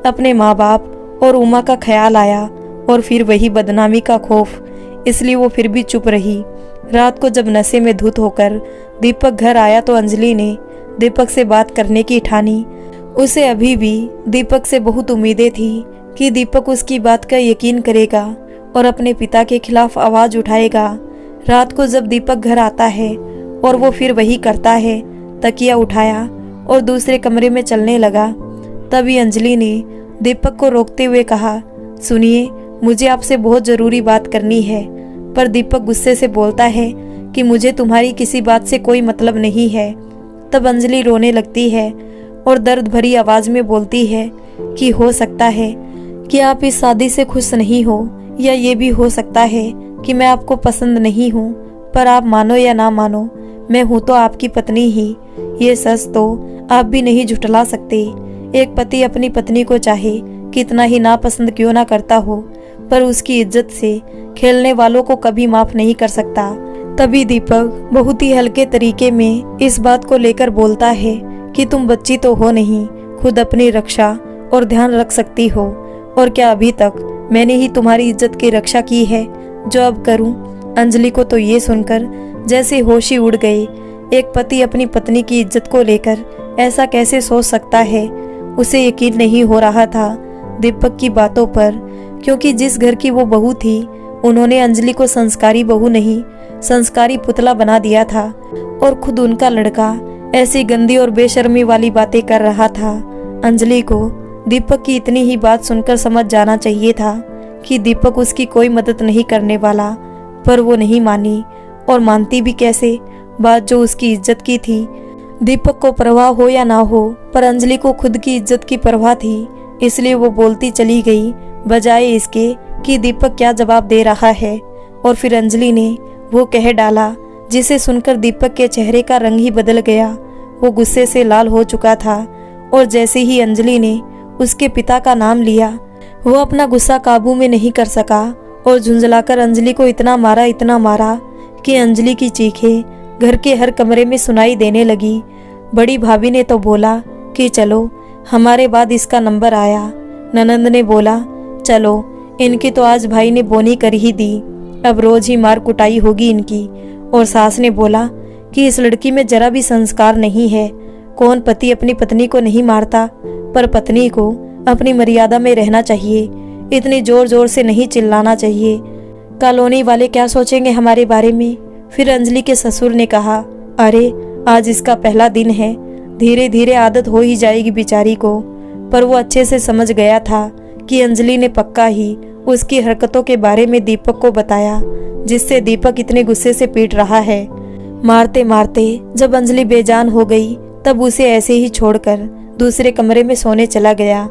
अपने माँ बाप और उमा का ख्याल आया और फिर वही बदनामी का खौफ, इसलिए वो फिर भी चुप रही। रात को जब नशे में धुत होकर दीपक घर आया तो अंजलि ने दीपक से बात करने की ठानी। उसे अभी भी दीपक से बहुत उम्मीदें थी कि दीपक उसकी बात का यकीन करेगा और अपने पिता के खिलाफ आवाज उठाएगा। रात को जब दीपक घर आता है और वो फिर वही करता है, तकिया उठाया और दूसरे कमरे में चलने लगा, तभी अंजलि ने दीपक को रोकते हुए कहा, सुनिए, मुझे आपसे बहुत ज़रूरी बात करनी है। पर दीपक गुस्से से बोलता है कि मुझे तुम्हारी किसी बात से कोई मतलब नहीं है। तब अंजलि रोने लगती है और दर्द भरी आवाज़ में बोलती है कि हो सकता है कि आप इस शादी से खुश नहीं हो, या ये भी हो सकता है कि मैं आपको पसंद नहीं हूँ, पर आप मानो या ना मानो, मैं हूँ तो आपकी पत्नी ही। ये सच तो आप भी नहीं झुठला सकते। एक पति अपनी पत्नी को चाहे कितना ही नापसंद क्यों ना करता हो, पर उसकी इज्जत से खेलने वालों को कभी माफ नहीं कर सकता। तभी दीपक बहुत ही हल्के तरीके में इस बात को लेकर बोलता है कि तुम बच्ची तो हो नहीं, खुद अपनी रक्षा और ध्यान रख सकती हो, और क्या अभी तक मैंने ही तुम्हारी इज्जत की रक्षा की है जो अब करूं? अंजलि को तो ये सुनकर जैसे होश ही उड़ गए। एक पति अपनी पत्नी की इज्जत को लेकर ऐसा कैसे सोच सकता है? उसे यकीन नहीं हो रहा था दीपक की बातों पर, क्योंकि जिस घर की वो बहू थी उन्होंने अंजलि को संस्कारी बहू नहीं, संस्कारी पुतला बना दिया था, और खुद उनका लड़का ऐसी गंदी और बेशर्मी वाली बातें कर रहा था। अंजलि को दीपक की इतनी ही बात सुनकर समझ जाना चाहिए था कि दीपक उसकी कोई मदद नहीं करने वाला, पर वो नहीं मानी, और मानती भी कैसे बात जो उसकी इज्जत की थी। दीपक को परवाह हो या ना हो, पर अंजलि को खुद की इज्जत की परवाह थी, इसलिए वो बोलती चली गई बजाय इसके कि दीपक क्या जवाब दे रहा है। और फिर अंजलि ने वो कह डाला जिसे सुनकर दीपक के चेहरे का रंग ही बदल गया। वो गुस्से से लाल हो चुका था, और जैसे ही अंजलि ने उसके पिता का नाम लिया, वो अपना गुस्सा काबू में नहीं कर सका और झुंझलाकर अंजलि को इतना मारा कि अंजलि की चीखें घर के हर कमरे में सुनाई देने लगी। बड़ी भाभी ने तो बोला कि चलो, हमारे बाद इसका नंबर आया। ननंद ने बोला चलो, इनकी तो आज भाई ने बोनी कर ही दी, अब रोज ही मार कुटाई होगी इनकी। और सास ने बोला कि इस लड़की में जरा भी संस्कार नहीं है। कौन पति अपनी पत्नी को नहीं मारता, पर पत्नी को अपनी मर्यादा में रहना चाहिए। इतनी जोर जोर से नहीं चिल्लाना चाहिए, कॉलोनी वाले क्या सोचेंगे हमारे बारे में। फिर अंजलि के ससुर ने कहा, अरे आज इसका पहला दिन है, धीरे धीरे आदत हो ही जाएगी बेचारी को। पर वो अच्छे से समझ गया था कि अंजलि ने पक्का ही उसकी हरकतों के बारे में दीपक को बताया, जिससे दीपक इतने गुस्से से पीट रहा है। मारते मारते जब अंजलि बेजान हो गई तब उसे ऐसे ही छोड़कर दूसरे कमरे में सोने चला गया।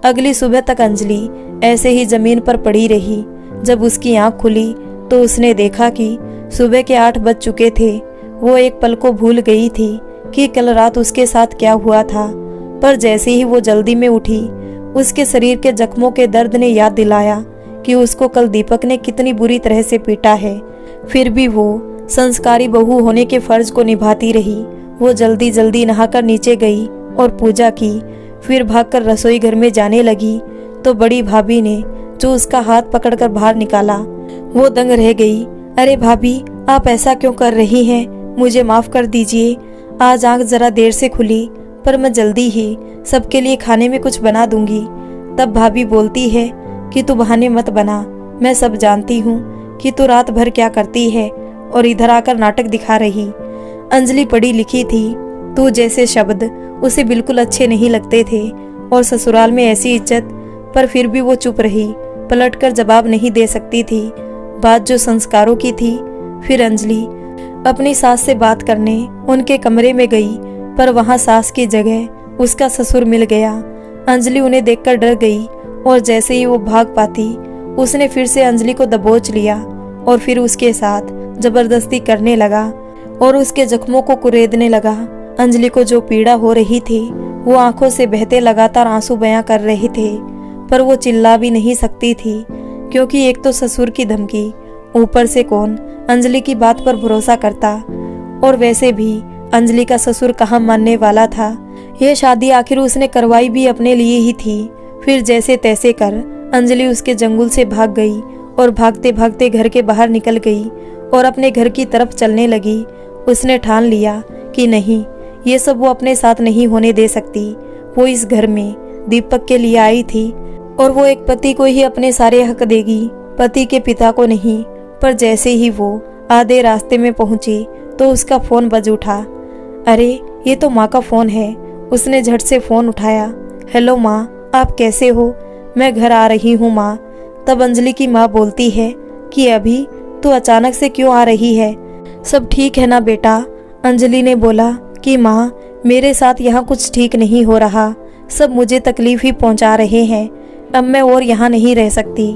अगली सुबह तक अंजलि ऐसे ही जमीन पर पड़ी रही। जब उसकी आंख खुली तो उसने देखा कि सुबह के 8 बज चुके थे। वो एक पल को भूल गई थी कि कल रात उसके साथ क्या हुआ था। पर जैसे ही वो जल्दी में उठी, उसके शरीर के जख्मों के दर्द ने याद दिलाया कि उसको कल दीपक ने कितनी बुरी तरह से पीटा है। फिर भी वो संस्कारी बहू होने के फर्ज को निभाती रही। वो जल्दी जल्दी नहाकर नीचे गई और पूजा की। फिर भागकर रसोई घर में जाने लगी तो बड़ी भाभी ने जो उसका हाथ पकड़कर बाहर निकाला, वो दंग रह गई। अरे भाभी, आप ऐसा क्यों कर रही हैं? मुझे माफ कर दीजिए। आज आंख जरा देर से खुली, पर मैं जल्दी ही सबके लिए खाने में कुछ बना दूंगी। तब भाभी बोलती है कि तू बहाने मत बना, मैं सब जानती हूँ कि तू रात भर क्या करती है और इधर आकर नाटक दिखा रही। अंजलि पढ़ी लिखी थी, तू जैसे शब्द उसे बिल्कुल अच्छे नहीं लगते थे और ससुराल में ऐसी इज्जत, पर फिर भी वो चुप रही, पलटकर जवाब नहीं दे सकती थी। बात जो संस्कारों की थी। फिर अंजलि अपनी सास से बात करने उनके कमरे में गई, पर वहां सास की जगह उसका ससुर मिल गया। अंजलि उन्हें देखकर डर गई और जैसे ही वो भाग पाती, उसने फिर से अंजलि को दबोच लिया और फिर उसके साथ जबरदस्ती करने लगा और उसके जख्मों को कुरेदने लगा। अंजलि को जो पीड़ा हो रही थी, वो आंखों से बहते लगातार आंसू बयां कर रहे थे, पर वो चिल्ला भी नहीं सकती थी, क्योंकि एक तो ससुर की धमकी, ऊपर से कौन अंजलि की बात पर भरोसा करता। और वैसे भी अंजलि का ससुर कहाँ मानने वाला था। यह शादी आखिर उसने करवाई भी अपने लिए ही थी। फिर जैसे तैसे कर अंजलि उसके जंगल से भाग गई और भागते भागते घर के बाहर निकल गई और अपने घर की तरफ चलने लगी। उसने ठान लिया कि नहीं, ये सब वो अपने साथ नहीं होने दे सकती। वो इस घर में दीपक के लिए आई थी और वो एक पति को ही अपने सारे हक देगी, पति के पिता को नहीं। पर जैसे ही वो आधे रास्ते में पहुंची तो उसका फोन बज उठा। अरे ये तो माँ का फोन है। उसने झट से फोन उठाया। हेलो माँ, आप कैसे हो? मैं घर आ रही हूँ माँ। तब अंजलि की माँ बोलती है कि अभी तू अचानक से क्यों आ रही है? सब ठीक है ना बेटा? अंजलि ने बोला कि माँ, मेरे साथ यहाँ कुछ ठीक नहीं हो रहा, सब मुझे तकलीफ ही पहुँचा रहे हैं, अब मैं और यहाँ नहीं रह सकती।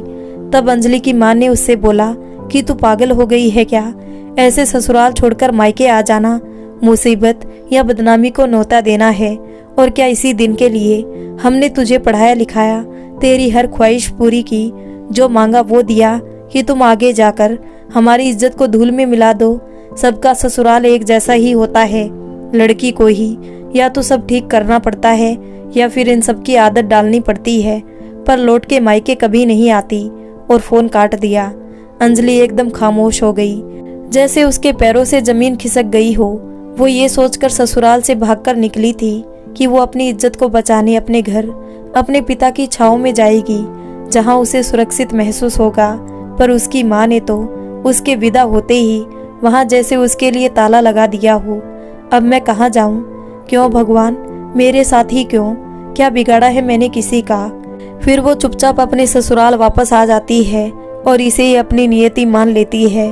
तब अंजलि की माँ ने उससे बोला कि तू पागल हो गई है क्या? ऐसे ससुराल छोड़कर मायके आ जाना मुसीबत या बदनामी को न्योता देना है। और क्या इसी दिन के लिए हमने तुझे पढ़ाया लिखाया, तेरी हर ख्वाहिश पूरी की, जो मांगा वो दिया कि तुम आगे जाकर हमारी इज्जत को धूल में मिला दो। सबका ससुराल एक जैसा ही होता है। लड़की को ही या तो सब ठीक करना पड़ता है या फिर इन सब की आदत डालनी पड़ती है, पर लौट के मायके कभी नहीं आती। और फोन काट दिया। अंजलि एकदम खामोश हो गई, जैसे उसके पैरों से जमीन खिसक गई हो। वो ये सोचकर ससुराल से भागकर निकली थी कि वो अपनी इज्जत को बचाने अपने घर, अपने पिता की छांव में जाएगी, जहां उसे सुरक्षित महसूस होगा। पर उसकी माँ ने तो उसके विदा होते ही वहां जैसे उसके लिए ताला लगा दिया हो। अब मैं कहाँ जाऊं? क्यों भगवान, मेरे साथ ही क्यों? क्या बिगाड़ा है मैंने किसी का? फिर वो चुपचाप अपने ससुराल वापस आ जाती है और इसे ही अपनी नियति मान लेती है।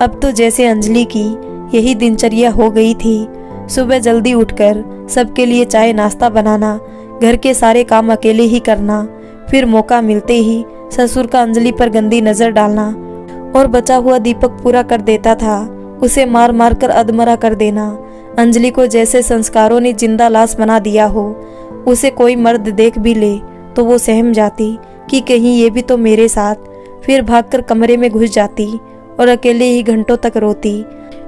अब तो जैसे अंजलि की यही दिनचर्या हो गई थी। सुबह जल्दी उठकर सबके लिए चाय नाश्ता बनाना, घर के सारे काम अकेले ही करना, फिर मौका मिलते ही ससुर का अंजलि पर गंदी नजर डालना और बचा हुआ दीपक पूरा कर देता था, उसे मार मार कर अधमरा कर देना। अंजलि को जैसे संस्कारों ने जिंदा लाश बना दिया हो। उसे कोई मर्द देख भी ले तो वो सहम जाती कि कहीं ये भी तो मेरे साथ। फिर भागकर कमरे में घुस जाती और अकेले ही घंटों तक रोती।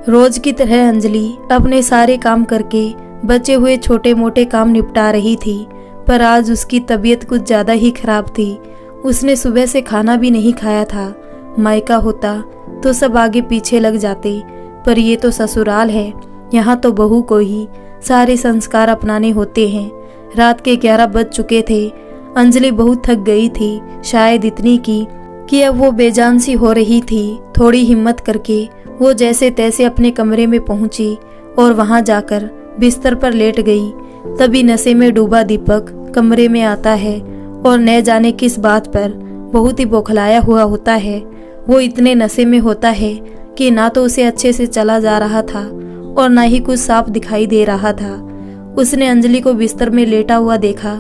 रोज की तरह अंजलि अपने सारे काम करके बचे हुए छोटे मोटे काम निपटा रही थी, पर आज उसकी तबीयत कुछ ज्यादा ही खराब थी। उसने सुबह से खाना भी नहीं खाया था। मायका होता तो सब आगे पीछे लग जाते, पर ये तो ससुराल है, यहाँ तो बहू को ही सारे संस्कार अपनाने होते हैं। रात के 11 बज चुके थे। अंजलि बहुत थक गई थी, शायद इतनी कि अब वो बेजान सी हो रही थी। थोड़ी हिम्मत करके वो जैसे तैसे अपने कमरे में पहुंची और वहां जाकर बिस्तर पर लेट गई। तभी नशे में डूबा दीपक कमरे में आता है और न जाने किस बात पर बहुत ही बौखलाया हुआ होता है। वो इतने नशे में होता है कि ना तो उसे अच्छे से चला जा रहा था और ना ही कुछ साफ दिखाई दे रहा था। उसने अंजलि को बिस्तर में लेटा हुआ देखा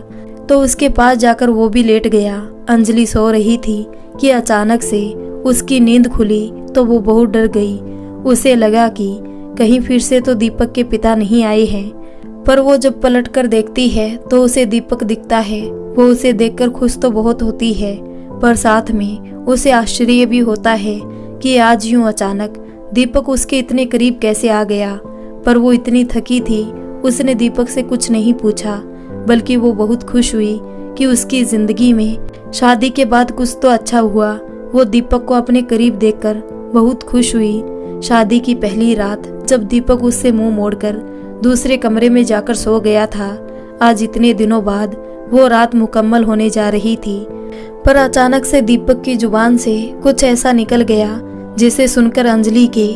तो उसके पास जाकर वो भी लेट गया। अंजलि सो रही थी कि अचानक से उसकी नींद खुली तो वो बहुत डर गई। उसे लगा कि कहीं फिर से तो दीपक के पिता नहीं आए हैं, पर वो जब पलट कर देखती है तो उसे दीपक दिखता है। वो उसे देखकर खुश तो बहुत होती है, पर साथ में उसे आश्चर्य भी होता है कि आज यूं अचानक दीपक उसके इतने करीब कैसे आ गया। पर वो इतनी थकी थी, उसने दीपक से कुछ नहीं पूछा, बल्कि वो बहुत खुश हुई कि उसकी जिंदगी में शादी के बाद कुछ तो अच्छा हुआ। वो दीपक को अपने करीब देखकर बहुत खुश हुई। शादी की पहली रात जब दीपक उससे मुंह मोड़कर दूसरे कमरे में जाकर सो गया था, आज इतने दिनों बाद वो रात मुकम्मल होने जा रही थी। पर अचानक से दीपक की जुबान से कुछ ऐसा निकल गया जिसे सुनकर अंजलि के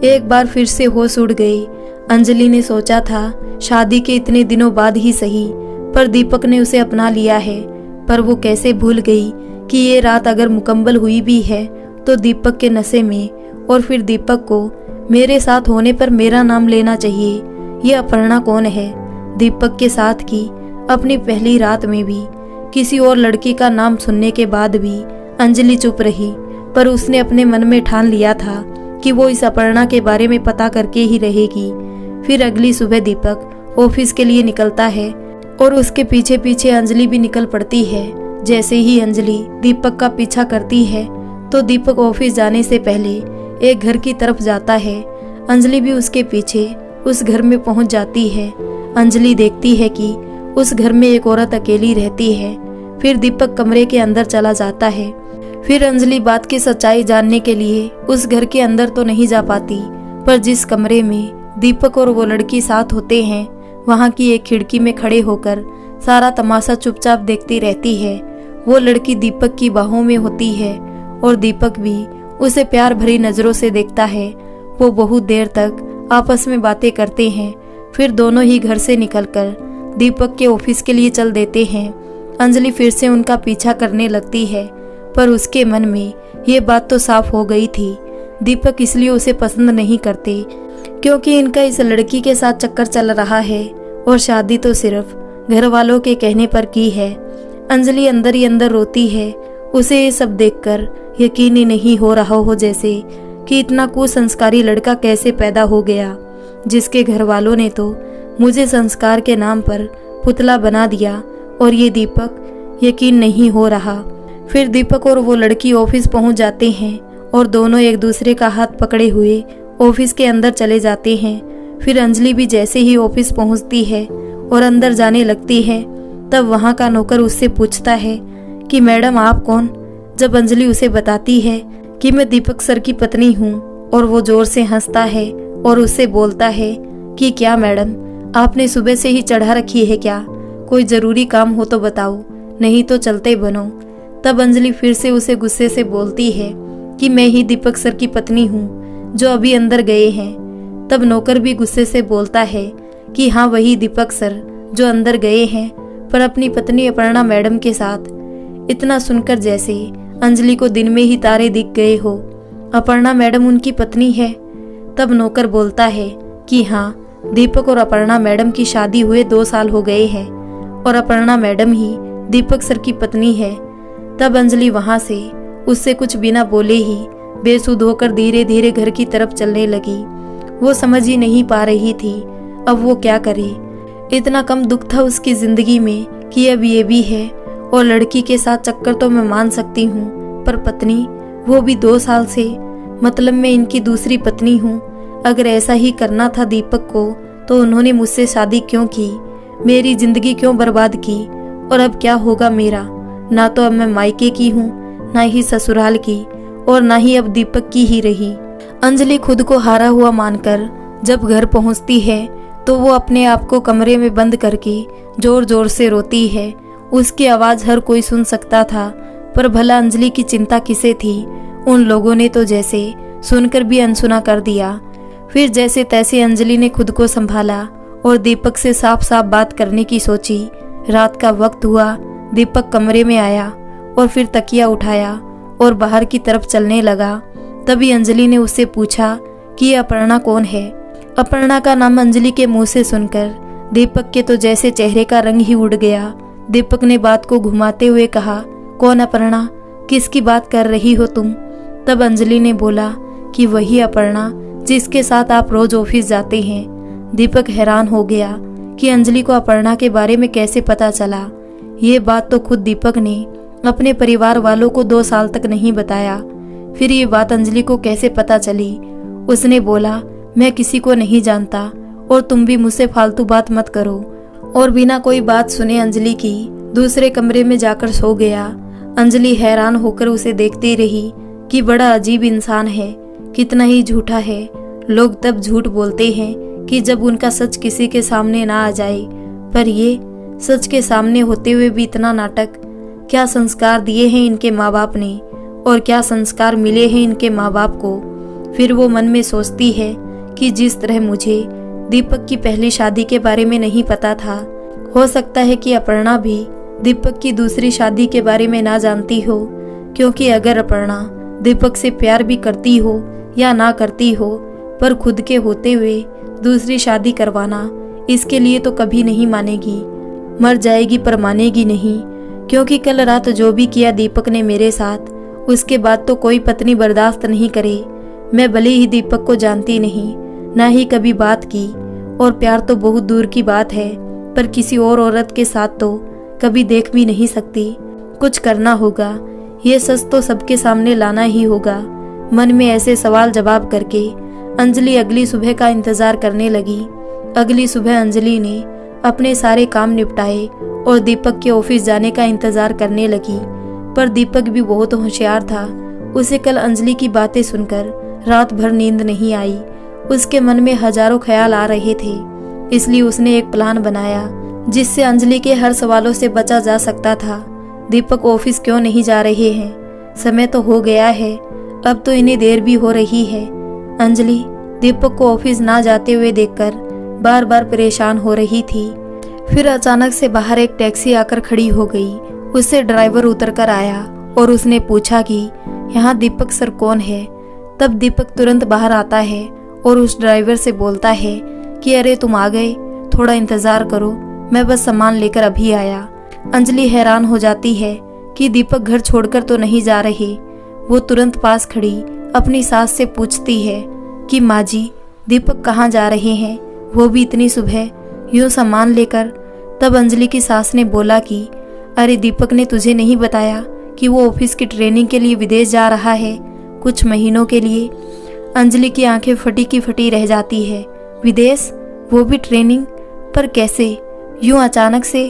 एक बार फिर से होश उड़ गई। अंजलि ने सोचा था शादी के इतने दिनों बाद ही सही, पर दीपक ने उसे अपना लिया है। पर वो कैसे भूल गई कि ये रात अगर मुकम्मल हुई भी है तो दीपक के नशे में, और फिर दीपक को मेरे साथ होने पर मेरा नाम लेना चाहिए। ये अपर्णा कौन है? दीपक के साथ की अपनी पहली रात में भी किसी और लड़की का नाम सुनने के बाद भी अंजलि चुप रही, पर उसने अपने मन में ठान लिया था कि वो इस अपर्णा के बारे में पता करके ही रहेगी। फिर अगली सुबह दीपक ऑफिस के लिए निकलता है और उसके पीछे पीछे अंजलि भी निकल पड़ती है। जैसे ही अंजलि दीपक का पीछा करती है तो दीपक ऑफिस जाने से पहले एक घर की तरफ जाता है। अंजलि भी उसके पीछे उस घर में पहुंच जाती है। अंजलि देखती है कि उस घर में एक औरत अकेली रहती है। फिर दीपक कमरे के अंदर चला जाता है। फिर अंजलि बात की सच्चाई जानने के लिए उस घर के अंदर तो नहीं जा पाती, पर जिस कमरे में दीपक और वो लड़की साथ होते हैं वहां की एक खिड़की में खड़े होकर सारा तमाशा चुपचाप देखती रहती है। वो लड़की दीपक की बाहों में होती है और दीपक भी उसे प्यार भरी नजरों से देखता है। वो बहुत देर तक आपस में बातें करते हैं। फिर दोनों ही घर से निकलकर दीपक के ऑफिस के लिए चल देते हैं। अंजलि फिर से उनका पीछा करने लगती है, पर उसके मन में ये बात तो साफ हो गई थी, दीपक इसलिए उसे पसंद नहीं करते क्योंकि इनका इस लड़की के साथ चक्कर चल रहा है और शादी तो सिर्फ घर वालों के कहने पर की है। अंजलि अंदर ही अंदर रोती है। उसे ये सब देखकर यकीन ही नहीं हो रहा हो जैसे कि इतना कुसंस्कारी लड़का कैसे पैदा हो गया, जिसके घर वालों ने तो मुझे संस्कार के नाम पर पुतला बना दिया और ये दीपक यकीन नहीं हो रहा। फिर दीपक और वो लड़की ऑफिस पहुंच जाते हैं और दोनों एक दूसरे का हाथ पकड़े हुए ऑफिस के अंदर चले जाते हैं। फिर अंजलि भी जैसे ही ऑफिस पहुंचती है और अंदर जाने लगती है, तब वहां का नौकर उससे पूछता है कि मैडम आप कौन? जब अंजलि उसे बताती है कि मैं दीपक सर की पत्नी हूँ, और वो जोर से हंसता है और उससे बोलता है कि क्या मैडम, आपने सुबह से ही चढ़ा रखी है क्या? कोई जरूरी काम हो तो बताओ, नहीं तो चलते बनो। तब अंजलि फिर से उसे गुस्से से बोलती है कि मैं ही दीपक सर की पत्नी हूँ जो अभी अंदर गए हैं। तब नौकर भी गुस्से से बोलता है कि हाँ वही दीपक सर जो अंदर गए हैं, पर अपनी पत्नी अपर्णा मैडम के साथ। इतना सुनकर जैसे अंजलि को दिन में ही तारे दिख गए हो। अपर्णा मैडम उनकी पत्नी है? तब नौकर बोलता है कि हाँ, दीपक और अपर्णा मैडम की शादी हुए 2 साल हो गए हैं और अपर्णा मैडम ही दीपक सर की पत्नी है। तब अंजलि वहां से उससे कुछ बिना बोले ही बेसुध होकर धीरे धीरे घर की तरफ चलने लगी। वो समझ ही नहीं पा रही थी अब वो क्या करे। इतना कम दुख था उसकी जिंदगी में कि अब ये भी है, और लड़की के साथ चक्कर तो मैं मान सकती हूँ, पर पत्नी, वो भी 2 साल से, मतलब मैं इनकी दूसरी पत्नी हूँ। अगर ऐसा ही करना था दीपक को तो उन्होंने मुझसे शादी क्यों की, मेरी जिंदगी क्यों बर्बाद की, और अब क्या होगा मेरा? ना तो अब मैं मायके की हूँ, ना ही ससुराल की, और ना ही अब दीपक की ही रही। अंजलि खुद को हारा हुआ मानकर जब घर पहुँचती है तो वो अपने आप को कमरे में बंद करके जोर जोर से रोती है। उसकी आवाज़ हर कोई सुन सकता था, पर भला अंजलि की चिंता किसे थी? उन लोगों ने तो जैसे सुनकर भी अनसुना कर दिया। फिर जैसे तैसे अंजलि ने खुद को संभाला और दीपक से साफ साफ बात करने की सोची। रात का वक्त हुआ, दीपक कमरे में आया और फिर तकिया उठाया और बाहर की तरफ चलने लगा। तभी अंजलि ने उससे पूछा कि ये अपर्णा कौन है। अपर्णा का नाम अंजलि के मुंह से सुनकर दीपक के तो जैसे चेहरे का रंग ही उड़ गया। दीपक ने बात को घुमाते हुए कहा, कौन अपर्णा? किसकी बात कर रही हो तुम? तब अंजलि ने बोला कि वही अपर्णा जिसके साथ आप रोज ऑफिस जाते हैं। दीपक हैरान हो गया कि अंजलि को अपर्णा के बारे में कैसे पता चला। ये बात तो खुद दीपक ने अपने परिवार वालों को 2 साल तक नहीं बताया। फिर ये बात अंजलि को कैसे पता चली? उसने बोला, मैं किसी को नहीं जानता और तुम भी मुझसे फालतू बात मत करो। और बिना कोई बात सुने अंजलि की दूसरे कमरे में जाकर सो गया। अंजलि हैरान होकर उसे देखती रही कि बड़ा अजीब इंसान है, कितना ही झूठा है। लोग तब झूठ बोलते हैं कि जब उनका सच किसी के सामने ना आ जाए, पर ये सच के सामने होते हुए भी इतना नाटक। क्या संस्कार दिए हैं इनके माँ बाप ने और क्या संस्कार मिले हैं इनके माँ बाप को। फिर वो मन में सोचती है कि जिस तरह मुझे दीपक की पहली शादी के बारे में नहीं पता था, हो सकता है कि अपर्णा भी दीपक की दूसरी शादी के बारे में ना जानती हो। क्योंकि अगर अपर्णा दीपक से प्यार भी करती हो या ना करती हो, पर खुद के होते हुए दूसरी शादी करवाना इसके लिए तो कभी नहीं मानेगी। मर जाएगी पर मानेगी नहीं। क्योंकि कल रात जो भी किया दीपक ने मेरे साथ, उसके बाद तो कोई पत्नी बर्दाश्त नहीं करे। मैं भले ही दीपक को जानती नहीं, ना ही कभी बात की, और प्यार तो बहुत दूर की बात है, पर किसी और औरत के साथ तो कभी देख भी नहीं सकती। कुछ करना होगा, ये सच तो सबके सामने लाना ही होगा। मन में ऐसे सवाल जवाब करके अंजलि अगली सुबह का इंतजार करने लगी। अगली सुबह अंजलि ने अपने सारे काम निपटाए और दीपक के ऑफिस जाने का इंतजार करने लगी। पर दीपक भी बहुत होशियार था। उसे कल अंजलि की बातें सुनकर रात भर नींद नहीं आई। उसके मन में हजारों ख्याल आ रहे थे, इसलिए उसने एक प्लान बनाया जिससे अंजलि के हर सवालों से बचा जा सकता था। दीपक ऑफिस क्यों नहीं जा रहे हैं? समय तो हो गया है, अब तो इन्हें देर भी हो रही है। अंजलि दीपक को ऑफिस ना जाते हुए देखकर बार बार परेशान हो रही थी। फिर अचानक से बाहर एक टैक्सी आकर खड़ी हो गई। उससे ड्राइवर उतरकर आया और उसने पूछा कि यहाँ दीपक सर कौन है। तब दीपक तुरंत बाहर आता है और उस ड्राइवर से बोलता है कि अरे तुम आ गए, थोड़ा इंतजार करो, मैं बस सामान लेकर अभी आया। अंजलि हैरान हो जाती है कि दीपक घर छोड़कर तो नहीं जा रहे। वो तुरंत पास खड़ी अपनी सास से पूछती है कि माँ जी, दीपक कहाँ जा रहे हैं, वो भी इतनी सुबह यूँ सामान लेकर। तब अंजलि की सास ने बोला कि अरे दीपक ने तुझे नहीं बताया कि वो ऑफिस की ट्रेनिंग के लिए विदेश जा रहा है कुछ महीनों के लिए। अंजलि की आंखें फटी की फटी रह जाती है। विदेश, वो भी ट्रेनिंग, पर कैसे, यूं अचानक से?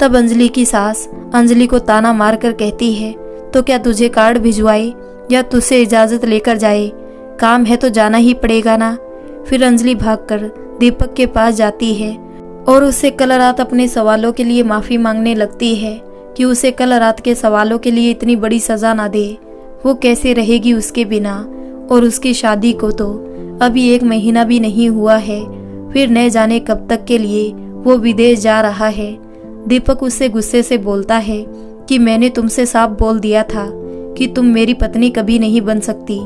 तब अंजलि की सास अंजलि को ताना मारकर कहती है, तो क्या तुझे कार्ड भिजवाए या तुझसे इजाजत लेकर जाए? काम है तो जाना ही पड़ेगा ना। फिर अंजलि भागकर दीपक के पास जाती है और उससे कल रात अपने सवालों के लिए माफी मांगने लगती है कि उसे कल रात के सवालों के लिए इतनी बड़ी सजा ना दे। वो कैसे रहेगी उसके बिना, और उसकी शादी को तो अभी 1 महीना भी नहीं हुआ है। फिर न जाने कब तक के लिए वो विदेश जा रहा है। दीपक उससे गुस्से से बोलता है कि मैंने तुमसे साफ बोल दिया था कि तुम मेरी पत्नी कभी नहीं बन सकती।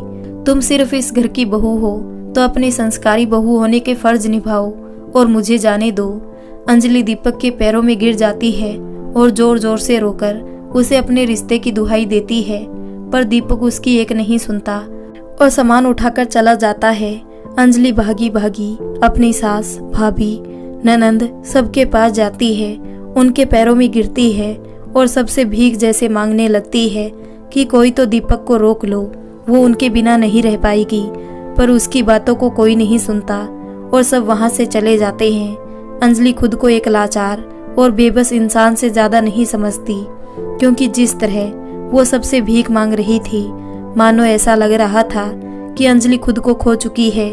तुम सिर्फ इस घर की बहू हो, तो अपनी संस्कारी बहू होने के फर्ज निभाओ और मुझे जाने दो। अंजलि दीपक के पैरों में गिर जाती है और जोर जोर से रोकर उसे अपने रिश्ते की दुहाई देती है, पर दीपक उसकी एक नहीं सुनता और सामान उठाकर चला जाता है। अंजलि भागी भागी अपनी सास, भाभी, ननंद सबके पास जाती है, उनके पैरों में गिरती है और सबसे भीख जैसे मांगने लगती है कि कोई तो दीपक को रोक लो, वो उनके बिना नहीं रह पाएगी। पर उसकी बातों को कोई नहीं सुनता और सब वहां से चले जाते हैं। अंजलि खुद को एक लाचार और बेबस इंसान से ज्यादा नहीं समझती। क्योंकि जिस तरह वो सबसे भीख मांग रही थी, मानो ऐसा लग रहा था कि अंजलि खुद को खो चुकी है।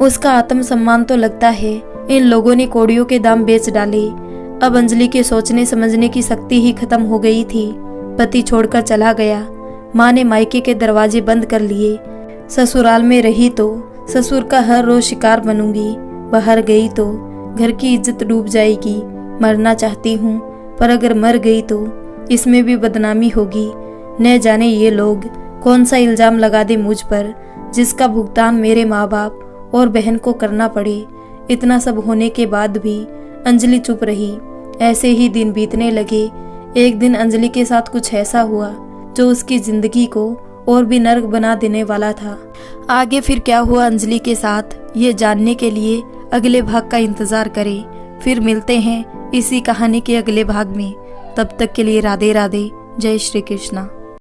उसका आत्मसम्मान तो लगता है इन लोगों ने कौड़ियों के दाम बेच डाले। अब अंजलि के सोचने समझने की शक्ति ही खत्म हो गई थी। पति छोड़कर चला गया, माँ ने मायके के दरवाजे बंद कर लिए। ससुराल में रही तो ससुर का हर रोज शिकार बनूंगी, बाहर गई तो घर की इज्जत डूब जाएगी। मरना चाहती हूँ, पर अगर मर गई तो इसमें भी बदनामी होगी। न जाने ये लोग कौन सा इल्जाम लगा दे मुझ पर, जिसका भुगतान मेरे माँ बाप और बहन को करना पड़े। इतना सब होने के बाद भी अंजलि चुप रही। ऐसे ही दिन बीतने लगे। एक दिन अंजलि के साथ कुछ ऐसा हुआ जो उसकी जिंदगी को और भी नर्क बना देने वाला था। आगे फिर क्या हुआ अंजलि के साथ, ये जानने के लिए अगले भाग का इंतजार करें। फिर मिलते हैं इसी कहानी के अगले भाग में। तब तक के लिए राधे राधे, जय श्री कृष्णा।